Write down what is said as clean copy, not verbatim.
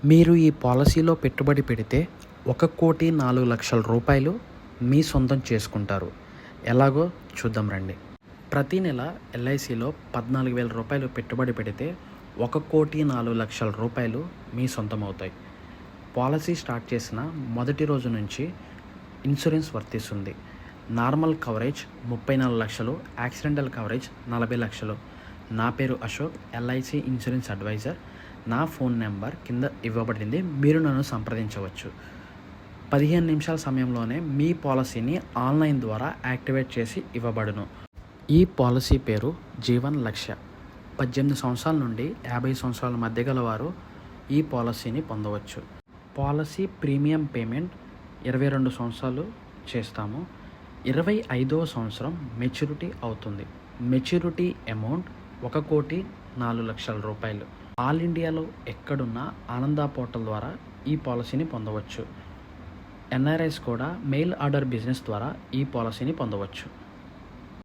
మీరు ఈ పాలసీలో పెట్టుబడి పెడితే 1,04,00,000 రూపాయలు మీ సొంతం చేసుకుంటారు. ఎలాగో చూద్దాం రండి. ప్రతి నెల ఎల్ఐసిలో 14,000 రూపాయలు పెట్టుబడి పెడితే 1,04,00,000 రూపాయలు మీ సొంతం అవుతాయి. పాలసీ స్టార్ట్ చేసిన మొదటి రోజు నుంచి ఇన్సూరెన్స్ వర్తిస్తుంది. నార్మల్ కవరేజ్ 34 లక్షలు, యాక్సిడెంటల్ కవరేజ్ 40 లక్షలు. నా పేరు అశోక్, ఎల్ఐసి ఇన్సూరెన్స్ అడ్వైజర్. నా ఫోన్ నెంబర్ కింద ఇవ్వబడింది, మీరు నన్ను సంప్రదించవచ్చు. 15 నిమిషాల సమయంలోనే మీ పాలసీని ఆన్లైన్ ద్వారా యాక్టివేట్ చేసి ఇవ్వబడును. ఈ పాలసీ పేరు జీవన్ లక్ష్య. 18 సంవత్సరాల నుండి 50 సంవత్సరాల మధ్య గల వారు ఈ పాలసీని పొందవచ్చు. పాలసీ ప్రీమియం పేమెంట్ 22 సంవత్సరాలు చేస్తాము. 25వ సంవత్సరం మెచ్యూరిటీ అవుతుంది. మెచ్యూరిటీ అమౌంట్ 1,04,00,000 రూపాయలు. ఆల్ ఇండియాలో ఎక్కడున్నా ఆనంద పోర్టల్ ద్వారా ఈ పాలసీని పొందవచ్చు. ఎన్ఆర్ఐస్ కూడా మెయిల్ ఆర్డర్ బిజినెస్ ద్వారా ఈ పాలసీని పొందవచ్చు.